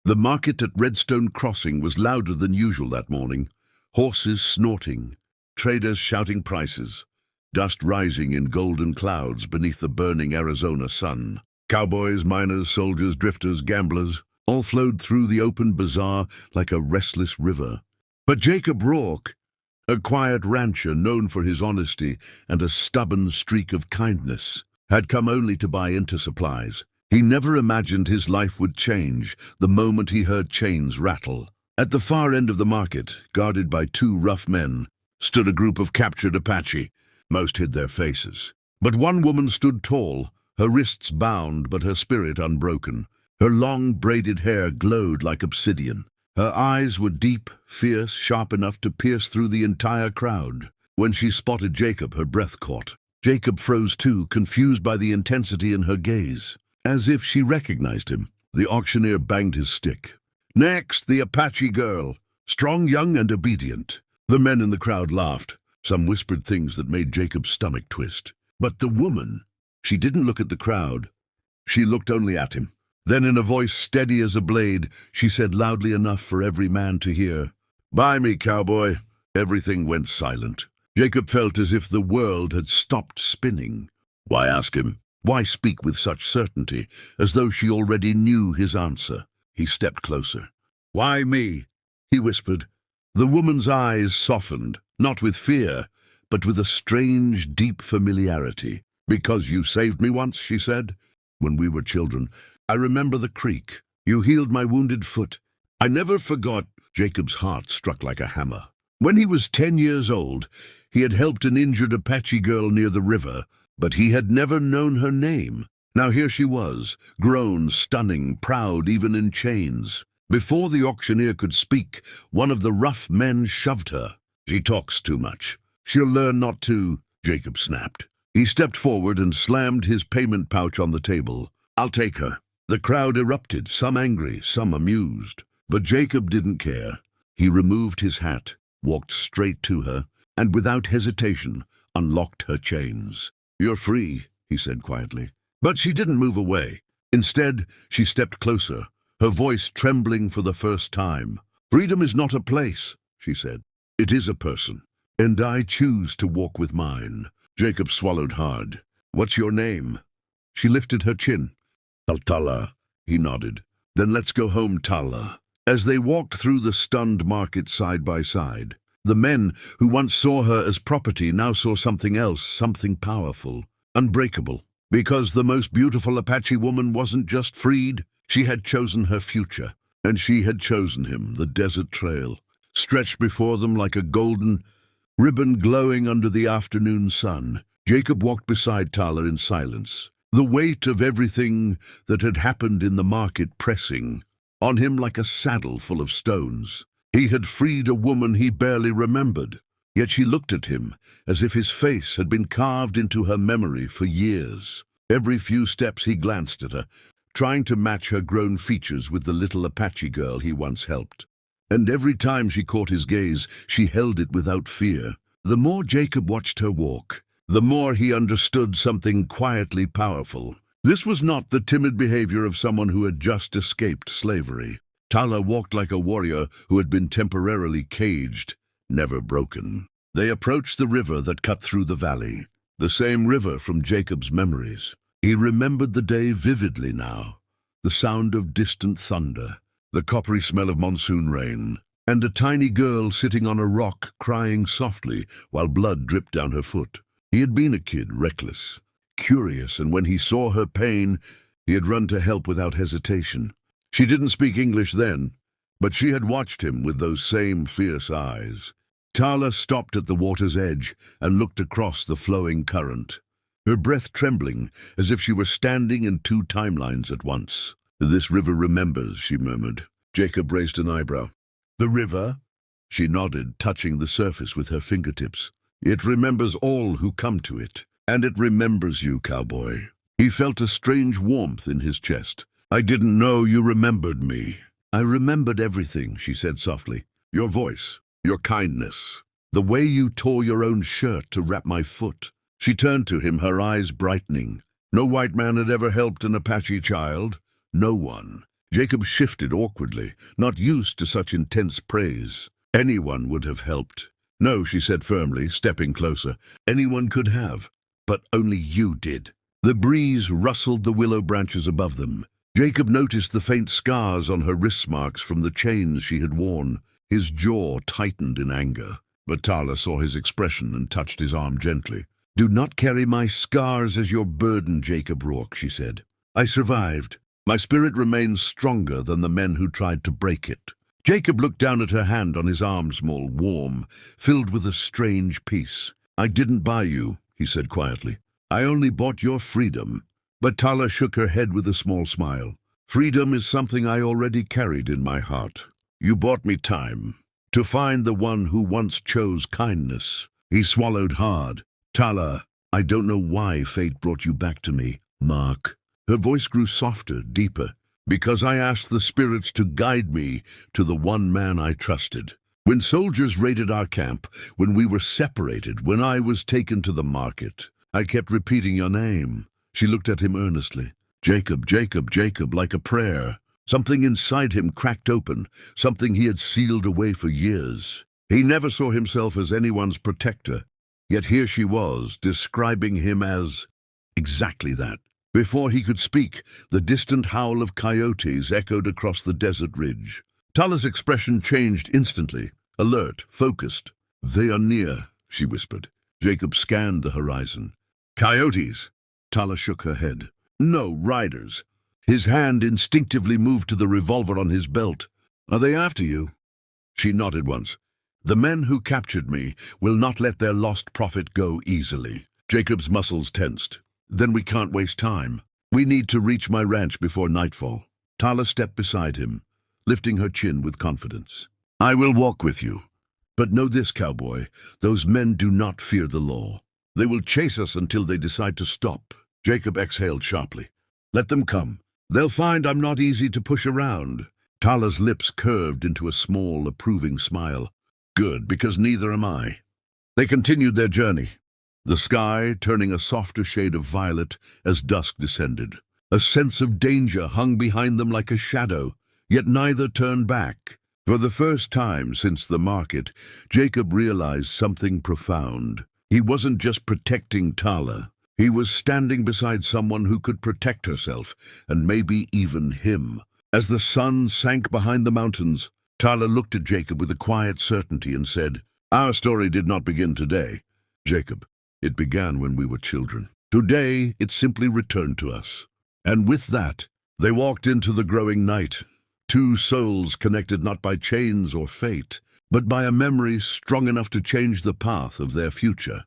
The market at Redstone Crossing was louder than usual that morning. Horses snorting, traders shouting prices, dust rising in golden clouds beneath the burning Arizona sun. Cowboys, miners, soldiers, drifters, gamblers, all flowed through the open bazaar like a restless river. But Jacob Rourke, a quiet rancher known for his honesty and a stubborn streak of kindness, had come only to buy into supplies. He never imagined his life would change the moment he heard chains rattle. At the far end of the market, guarded by two rough men, stood a group of captured Apache. Most hid their faces. But one woman stood tall, her wrists bound but her spirit unbroken. Her long braided hair glowed like obsidian. Her eyes were deep, fierce, sharp enough to pierce through the entire crowd. When she spotted Jacob, her breath caught. Jacob froze too, confused by the intensity in her gaze. As if she recognized him, the auctioneer banged his stick. "Next, the Apache girl, strong, young, and obedient." The men in the crowd laughed. Some whispered things that made Jacob's stomach twist. But the woman, she didn't look at the crowd. She looked only at him. Then in a voice steady as a blade, she said loudly enough for every man to hear, "Buy me, cowboy." Everything went silent. Jacob felt as if the world had stopped spinning. Why ask him? Why speak with such certainty, as though she already knew his answer? He stepped closer. "Why me?" he whispered. The woman's eyes softened, not with fear, but with a strange, deep familiarity. "Because you saved me once," she said. "When we were children. I remember the creek. You healed my wounded foot. I never forgot." Jacob's heart struck like a hammer. When he was 10 years old, he had helped an injured Apache girl near the river, but he had never known her name. Now here she was, grown, stunning, proud, even in chains. Before the auctioneer could speak, one of the rough men shoved her. "She talks too much. She'll learn not to," Jacob snapped. He stepped forward and slammed his payment pouch on the table. "I'll take her." The crowd erupted, some angry, some amused. But Jacob didn't care. He removed his hat, walked straight to her, and without hesitation unlocked her chains. "You're free," he said quietly. But she didn't move away. Instead, she stepped closer, her voice trembling for the first time. "Freedom is not a place," she said. "It is a person, and I choose to walk with mine." Jacob swallowed hard. "What's your name?" She lifted her chin. "Tala," he nodded. "Then let's go home, Tala." As they walked through the stunned market side by side, the men who once saw her as property now saw something else, something powerful, unbreakable. Because the most beautiful Apache woman wasn't just freed, she had chosen her future. And she had chosen him. The desert trail stretched before them like a golden ribbon glowing under the afternoon sun. Jacob walked beside Tala in silence, the weight of everything that had happened in the market pressing on him like a saddle full of stones. He had freed a woman he barely remembered, yet she looked at him as if his face had been carved into her memory for years. Every few steps he glanced at her, trying to match her grown features with the little Apache girl he once helped. And every time she caught his gaze, she held it without fear. The more Jacob watched her walk, the more he understood something quietly powerful. This was not the timid behavior of someone who had just escaped slavery. Tala walked like a warrior who had been temporarily caged, never broken. They approached the river that cut through the valley, the same river from Jacob's memories. He remembered the day vividly now, the sound of distant thunder, the coppery smell of monsoon rain, and a tiny girl sitting on a rock crying softly while blood dripped down her foot. He had been a kid, reckless, curious, and when he saw her pain, he had run to help without hesitation. She didn't speak English then, but she had watched him with those same fierce eyes. Tala stopped at the water's edge and looked across the flowing current, her breath trembling as if she were standing in two timelines at once. "This river remembers," she murmured. Jacob raised an eyebrow. "The river?" She nodded, touching the surface with her fingertips. "It remembers all who come to it, and it remembers you, cowboy." He felt a strange warmth in his chest. "I didn't know you remembered me." "I remembered everything," she said softly. "Your voice, your kindness, the way you tore your own shirt to wrap my foot." She turned to him, her eyes brightening. No white man had ever helped an Apache child. No one. Jacob shifted awkwardly, not used to such intense praise. Anyone would have helped. No, she said firmly, stepping closer. Anyone could have, but only you did. The breeze rustled the willow branches above them. Jacob noticed the faint scars on her wrist marks from the chains she had worn. His jaw tightened in anger, but Tala saw his expression and touched his arm gently. "Do not carry my scars as your burden, Jacob Rourke," she said. "I survived. My spirit remains stronger than the men who tried to break it." Jacob looked down at her hand on his arm, small, warm, filled with a strange peace. "I didn't buy you," he said quietly. "I only bought your freedom." But Tala shook her head with a small smile. "Freedom is something I already carried in my heart. You bought me time, to find the one who once chose kindness." He swallowed hard. "Tala, I don't know why fate brought you back to me, Mark." Her voice grew softer, deeper. "Because I asked the spirits to guide me to the one man I trusted. When soldiers raided our camp, when we were separated, when I was taken to the market, I kept repeating your name." She looked at him earnestly. "Jacob, Jacob, Jacob," like a prayer. Something inside him cracked open, something he had sealed away for years. He never saw himself as anyone's protector, yet here she was, describing him as exactly that. Before he could speak, the distant howl of coyotes echoed across the desert ridge. Tala's expression changed instantly, alert, focused. "They are near," she whispered. Jacob scanned the horizon. "Coyotes?" Tala shook her head. "No, riders." His hand instinctively moved to the revolver on his belt. "Are they after you?" She nodded once. "The men who captured me will not let their lost prophet go easily." Jacob's muscles tensed. "Then we can't waste time. We need to reach my ranch before nightfall." Tala stepped beside him, lifting her chin with confidence. "I will walk with you. But know this, Cowboy, those men do not fear the law. They will chase us until they decide to stop." Jacob exhaled sharply. "Let them come. They'll find I'm not easy to push around." Tala's lips curved into a small, approving smile. "Good, because neither am I." They continued their journey, the sky turning a softer shade of violet as dusk descended. A sense of danger hung behind them like a shadow, yet neither turned back. For the first time since the market, Jacob realized something profound. He wasn't just protecting Tala. He was standing beside someone who could protect herself, and maybe even him. As the sun sank behind the mountains, Tala looked at Jacob with a quiet certainty and said, "Our story did not begin today, Jacob. It began when we were children. Today, it simply returned to us." And with that, they walked into the growing night, two souls connected not by chains or fate, but by a memory strong enough to change the path of their future.